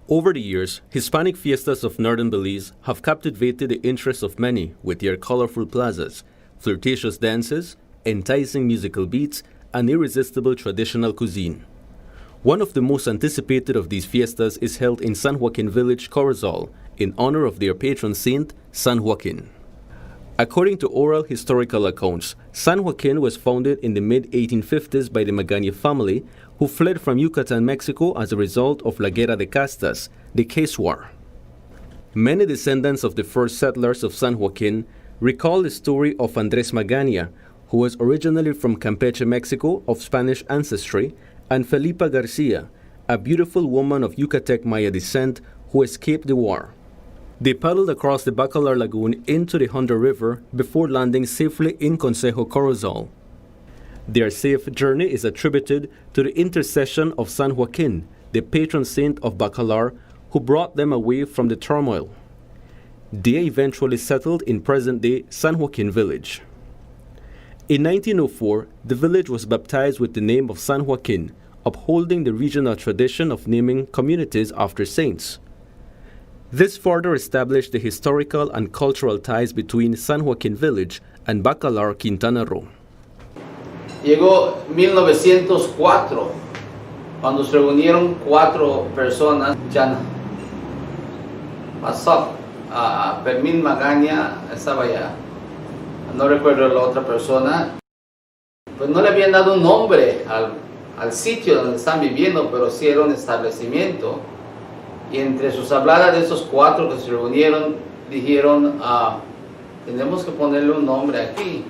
Over the years, Hispanic fiestas of northern Belize have captivated the interest of many with their colorful plazas, flirtatious dances, enticing musical beats, and irresistible traditional cuisine. One of the most anticipated of these fiestas is held in San Joaquin village, Corozal, in honor of their patron saint, San Joaquin. According to oral historical accounts, San Joaquin was founded in the mid-1850s by the Magaña family, who fled from Yucatan, Mexico as a result of La Guerra de Castas, the Case War. Many descendants of the first settlers of San Joaquin recall the story of Andrés Magaña, who was originally from Campeche, Mexico, of Spanish ancestry, and Felipa Garcia, a beautiful woman of Yucatec Maya descent who escaped the war. They paddled across the Bacalar Lagoon into the Honda River before landing safely in Consejo Corozal. Their safe journey is attributed to the intercession of San Joaquin, the patron saint of Bacalar, who brought them away from the turmoil. They eventually settled in present-day San Joaquin village. In 1904, the village was baptized with the name of San Joaquin, upholding the regional tradition of naming communities after saints. This further established the historical and cultural ties between San Joaquin village and Bacalar, Quintana Roo. Llegó 1904, cuando se reunieron 4 personas, ya pasó, Fermín Magaña estaba allá, no recuerdo la otra persona, pues no le habían dado un nombre al sitio donde están viviendo, pero sí era un establecimiento. Y entre sus habladas de esos 4 que se reunieron, dijeron, tenemos que ponerle un nombre aquí.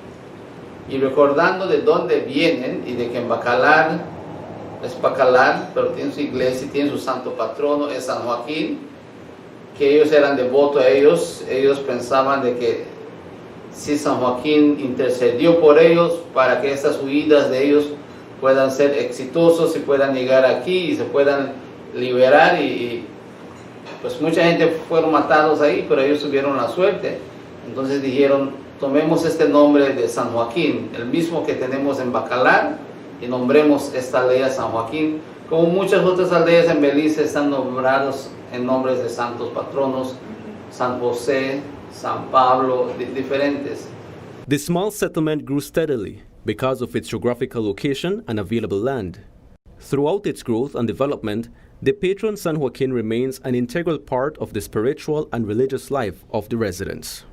Y recordando de dónde vienen y de que en Bacalar, es Bacalar, pero tiene su iglesia y tiene su santo patrono, es San Joaquín, que ellos eran devotos a ellos pensaban de que si San Joaquín intercedió por ellos para que estas huidas de ellos puedan ser exitosos y puedan llegar aquí y se puedan liberar y pues mucha gente fueron matados ahí, pero ellos tuvieron la suerte. Entonces dijeron, tomemos este nombre de San Joaquín, el mismo que tenemos en Bacalar, y nombremos esta aldea San Joaquín, como muchas otras aldeas en Belice están nombrados en nombres de santos patronos, San José, San Pablo, diferentes. The small settlement grew steadily because of its geographical location and available land. Throughout its growth and development, the patron San Joaquin remains an integral part of the spiritual and religious life of the residents.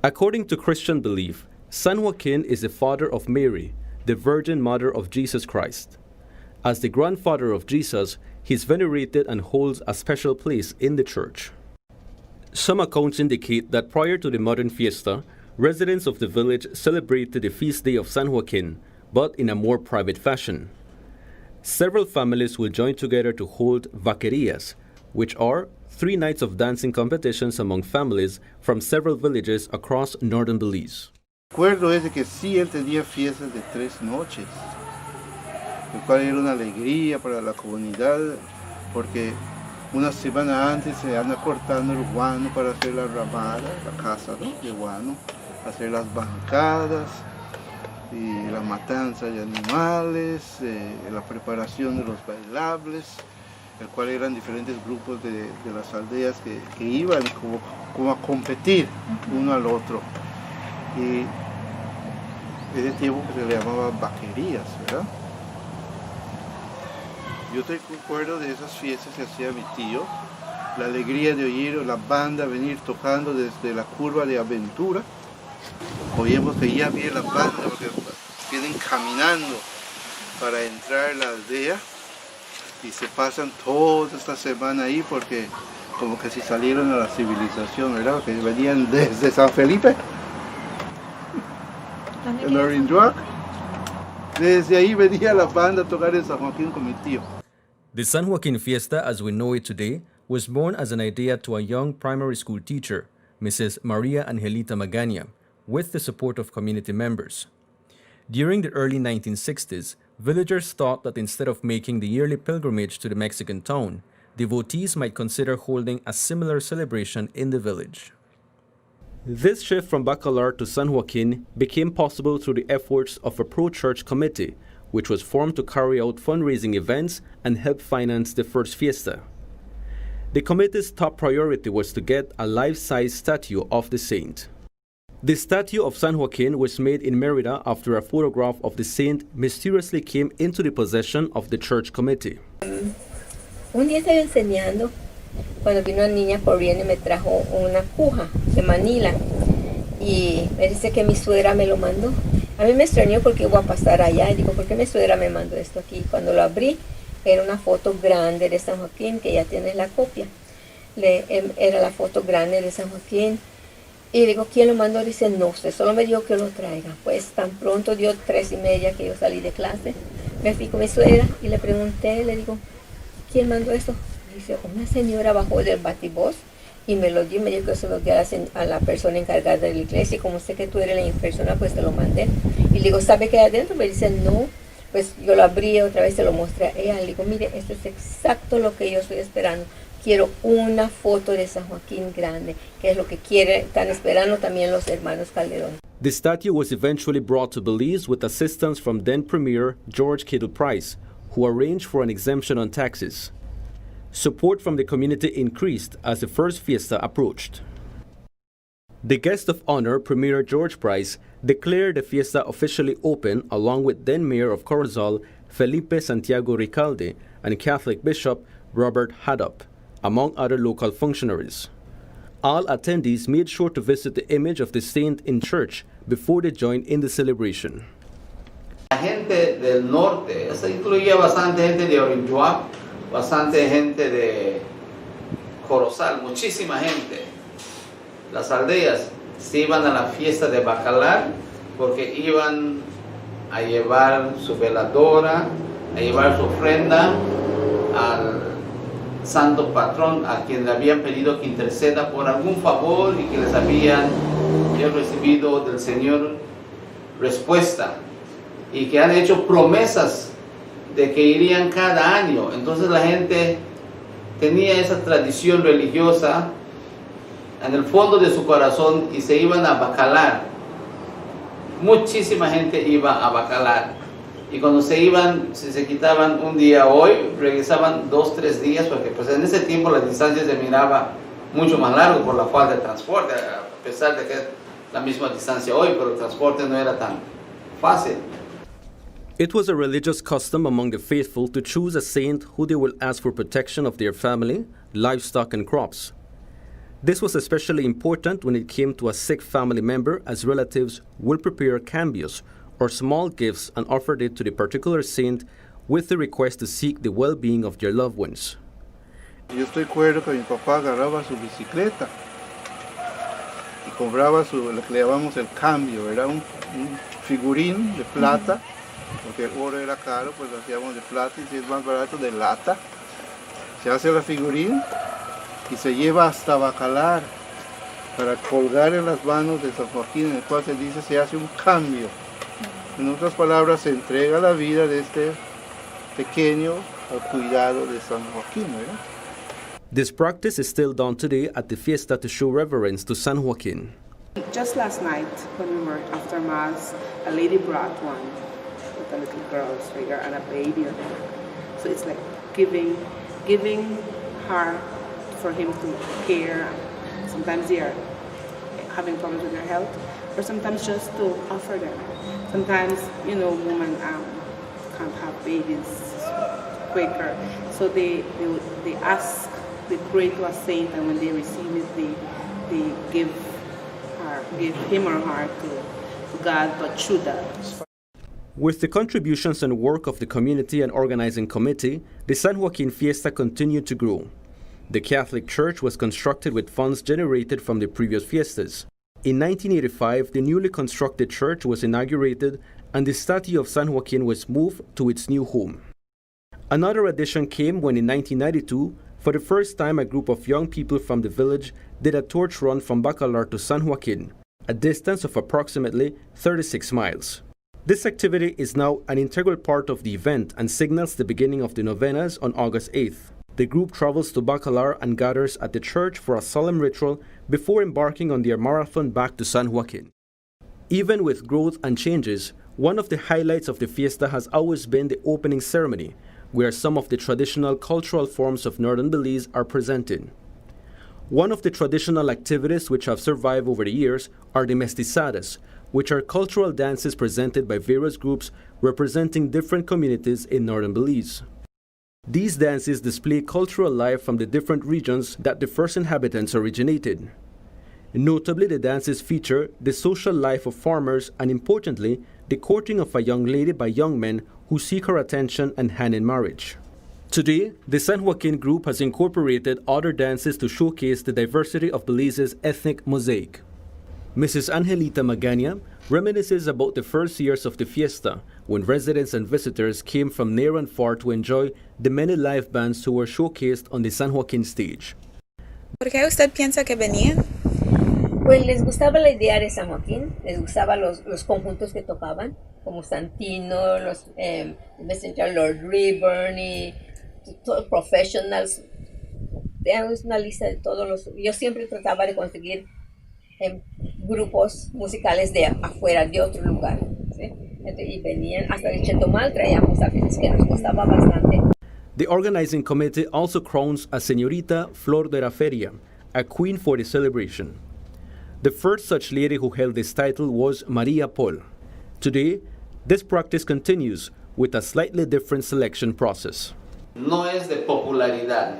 According to Christian belief, San Joaquin is the father of Mary, the Virgin Mother of Jesus Christ. As the grandfather of Jesus, he is venerated and holds a special place in the church. Some accounts indicate that prior to the modern fiesta, residents of the village celebrated the feast day of San Joaquin, but in a more private fashion. Several families will join together to hold vaquerías, which are 3 nights of dancing competitions among families from several villages across northern Belize. Recuerdo es de que sí él tenía fiestas de 3 noches, lo cual era una alegría para la comunidad, porque una semana antes se anda cortando el guano para hacer la ramada, la casa, ¿no?, de guano, hacer las bancadas, y la matanza de animales, la preparación de los bailables, el cual eran diferentes grupos de las aldeas que iban como a competir uno al otro. Y ese tiempo que se le llamaba vaquerías, ¿verdad? Yo te recuerdo de esas fiestas que hacía mi tío, la alegría de oír la banda venir tocando desde la curva de Aventura. Oímos que ya viene la banda porque vienen caminando para entrar a la aldea y se pasan toda esta semana ahí porque como que si salieron a la civilización, ¿verdad? Que venían desde San Felipe, en Orinduac. Desde ahí venía la banda a tocar en San Joaquín con mi tío. The San Joaquin Fiesta, as we know it today, was born as an idea to a young primary school teacher, Mrs. Maria Angelita Magaña, with the support of community members. During the early 1960s, villagers thought that instead of making the yearly pilgrimage to the Mexican town, devotees might consider holding a similar celebration in the village. This shift from Bacalar to San Joaquin became possible through the efforts of a pro-church committee, which was formed to carry out fundraising events and help finance the first fiesta. The committee's top priority was to get a life-size statue of the saint. The statue of San Joaquin was made in Merida after a photograph of the saint mysteriously came into the possession of the church committee. Un día estaba enseñando cuando vino una niña corriendo y me trajo una cuja de Manila y me dice que mi suegra me lo mandó. A mí me extrañó porque iba a pasar allá y digo, ¿por qué mi suegra me mandó esto aquí? Cuando lo abrí, era una foto grande de San Joaquín, que ya tienes la copia. Era la foto grande de San Joaquín. Y digo, ¿quién lo mandó? Dice, no sé, solo me dijo que lo traiga. Pues tan pronto dio 3:30 que yo salí de clase, me fui con mi suegra y le pregunté, le digo, ¿quién mandó esto? Dice, una señora bajó del batibós y me lo dio, me dijo que se lo diera a la persona encargada de la iglesia y como sé que tú eres la persona, pues te lo mandé. Y le digo, ¿sabe qué hay adentro? Me dice, no. Pues yo lo abrí otra vez, se lo mostré a ella. Le digo, mire, esto es exacto lo que yo estoy esperando. Quiero una foto de San Joaquín grande, que es lo que están esperando también los hermanos Calderón. The statue was eventually brought to Belize with assistance from then Premier George Kittle Price, who arranged for an exemption on taxes. Support from the community increased as the first fiesta approached. The guest of honor, Premier George Price, declared the fiesta officially open along with then Mayor of Corozal, Felipe Santiago Ricalde, and Catholic Bishop Robert Haddop, among other local functionaries. All attendees made sure to visit the image of the saint in church before they joined in the celebration. La gente del norte, eso incluía bastante gente de Orinchuá, bastante gente de Corozal, muchísima gente. Las aldeas se iban a la fiesta de Bacalar porque iban a llevar su veladora, a llevar su ofrenda al santo patrón a quien le habían pedido que interceda por algún favor y que les habían recibido del Señor respuesta y que han hecho promesas de que irían cada año. Entonces la gente tenía esa tradición religiosa en el fondo de su corazón y se iban a Bacalar. Muchísima gente iba a Bacalar. Y cuando se iban, si se quitaban un día hoy, regresaban 2-3 días, porque pues en ese tiempo la distancia se miraba mucho más largo por la falta de transporte, a pesar de que es la misma distancia hoy, pero el transporte no era tan fácil. It was a religious custom among the faithful to choose a saint who they will ask for protection of their family, livestock, and crops. This was especially important when it came to a sick family member, as relatives will prepare cambios, or small gifts, and offered it to the particular saint with the request to seek the well-being of their loved ones. Yo estoy acuerdo que mi papá agarraba su bicicleta y compraba lo que le llamamos el cambio, era un figurín de plata, porque el oro era caro, pues lo hacíamos de plata y si es más barato de lata. Se hace la figurín y se lleva hasta Bacalar para colgar en las manos de San Joaquín, en el cual se dice se hace un cambio. En otras palabras, se entrega la vida de este pequeño al cuidado de San Joaquín, ¿verdad? This practice is still done today at the fiesta to show reverence to San Joaquin. Just last night, when we were after Mass, a lady brought one with a little girl's figure and a baby on it. So it's like giving her for him to care. Sometimes they are having problems with their health, or sometimes just to offer them. Sometimes, women can't have babies quicker, so they pray to a saint, and when they receive it, they give him or her to God, but through that. With the contributions and work of the community and organizing committee, the San Joaquin Fiesta continued to grow. The Catholic Church was constructed with funds generated from the previous fiestas. In 1985, the newly constructed church was inaugurated and the statue of San Joaquin was moved to its new home. Another addition came when in 1992, for the first time a group of young people from the village did a torch run from Bacalar to San Joaquin, a distance of approximately 36 miles. This activity is now an integral part of the event and signals the beginning of the novenas on August 8th. The group travels to Bacalar and gathers at the church for a solemn ritual before embarking on their marathon back to San Joaquin. Even with growth and changes, one of the highlights of the fiesta has always been the opening ceremony, where some of the traditional cultural forms of northern Belize are presented. One of the traditional activities which have survived over the years are the mestizadas, which are cultural dances presented by various groups representing different communities in northern Belize. These dances display cultural life from the different regions that the first inhabitants originated. Notably, the dances feature the social life of farmers and, importantly, the courting of a young lady by young men who seek her attention and hand in marriage. Today, the San Joaquin group has incorporated other dances to showcase the diversity of Belize's ethnic mosaic. Mrs. Angelita Magana reminisces about the first years of the fiesta, when residents and visitors came from near and far to enjoy the many live bands who were showcased on the San Joaquin stage. ¿Por qué usted piensa que venían? Pues les gustaba la idea de San Joaquín, les gustaban los conjuntos que tocaban, como Santino, los Messenger Lord Rayburn y todos professionals. Tenemos una lista de todos los. Yo siempre trataba de conseguir grupos musicales de afuera, de otro lugar. ¿Sí? Y venían hasta de Chetumal, traíamos artistas que nos gustaba bastante. The organizing committee also crowns a Señorita Flor de la Feria, a queen for the celebration. The first such lady who held this title was Maria Paul. Today, this practice continues with a slightly different selection process. No es de popularidad,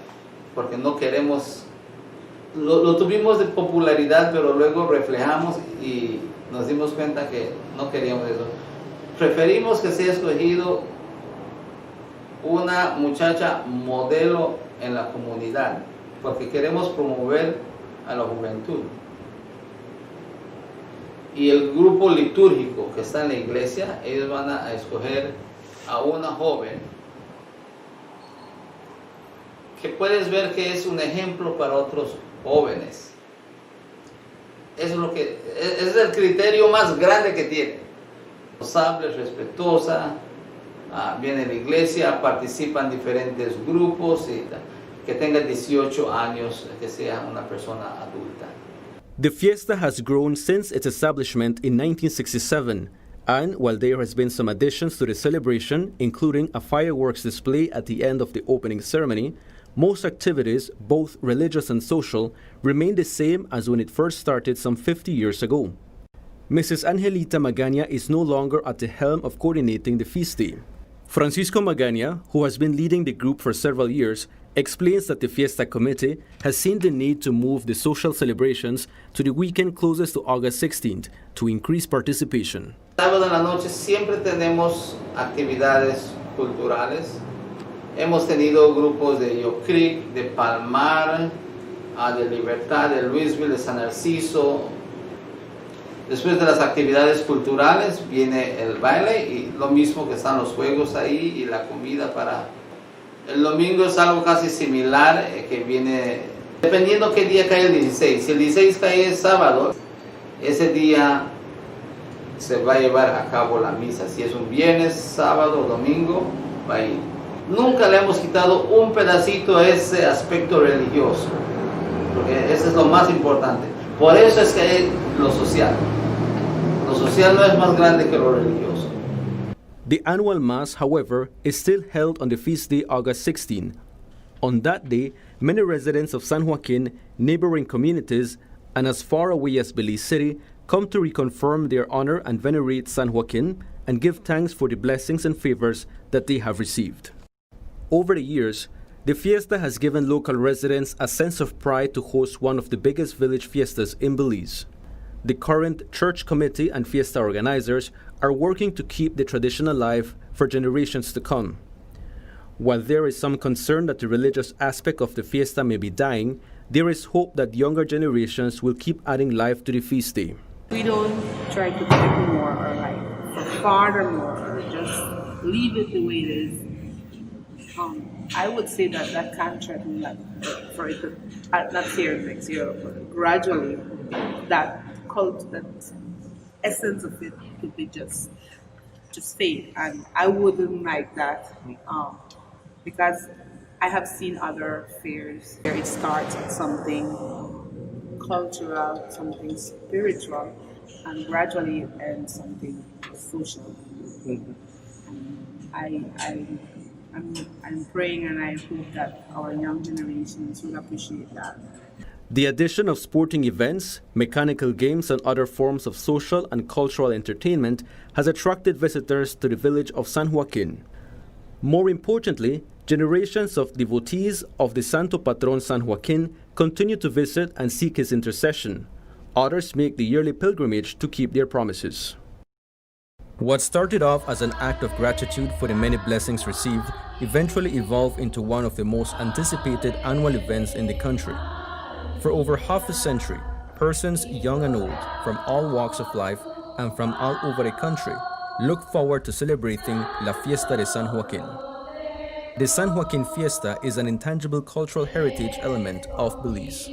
porque no queremos, lo tuvimos de popularidad, pero luego reflejamos y nos dimos cuenta que no queríamos eso. Preferimos que sea escogido una muchacha modelo en la comunidad, porque queremos promover a la juventud. Y el grupo litúrgico que está en la iglesia, ellos van a escoger a una joven que puedes ver que es un ejemplo para otros jóvenes. Es el criterio más grande que tiene. Responsable, respetuosa, viene a la iglesia, participa en diferentes grupos y que tenga 18 años, que sea una persona adulta. The fiesta has grown since its establishment in 1967, and while there has been some additions to the celebration, including a fireworks display at the end of the opening ceremony, most activities, both religious and social, remain the same as when it first started some 50 years ago. Mrs. Angelita Magana is no longer at the helm of coordinating the feast day. Francisco Magana, who has been leading the group for several years, explains that the Fiesta Committee has seen the need to move the social celebrations to the weekend closest to August 16th to increase participation. Sábado en la noche siempre tenemos actividades culturales. Hemos tenido grupos de Yo Creek, de Palmar, de Libertad, de Louisville, de San Narciso. Después de las actividades culturales viene el baile y lo mismo que están los juegos ahí y la comida para... El domingo es algo casi similar que viene, dependiendo qué día cae el 16. Si el 16 cae el sábado, ese día se va a llevar a cabo la misa. Si es un viernes, sábado o domingo, va a ir. Nunca le hemos quitado un pedacito a ese aspecto religioso, porque eso es lo más importante. Por eso es que hay lo social. Lo social no es más grande que lo religioso. The annual Mass, however, is still held on the feast day August 16. On that day, many residents of San Joaquin, neighboring communities, and as far away as Belize City come to reconfirm their honor and venerate San Joaquin and give thanks for the blessings and favors that they have received. Over the years, the fiesta has given local residents a sense of pride to host one of the biggest village fiestas in Belize. The current church committee and fiesta organizers are working to keep the tradition alive for generations to come. While there is some concern that the religious aspect of the fiesta may be dying, there is hope that younger generations will keep adding life to the feast day. We don't try to take more or like furthermore or just leave it the way it is. I would say that contract, for it to not here next year, but gradually that cult, that essence of it could be just fade, and I wouldn't like that because I have seen other fairs where it starts at something cultural, something spiritual, and gradually it ends something social. I I'm praying and I hope that our young generations will appreciate that. The addition of sporting events, mechanical games, and other forms of social and cultural entertainment has attracted visitors to the village of San Joaquin. More importantly, generations of devotees of the Santo Patron San Joaquin continue to visit and seek his intercession. Others make the yearly pilgrimage to keep their promises. What started off as an act of gratitude for the many blessings received eventually evolved into one of the most anticipated annual events in the country. For over half a century, persons young and old from all walks of life and from all over the country look forward to celebrating La Fiesta de San Joaquin. The San Joaquin Fiesta is an intangible cultural heritage element of Belize.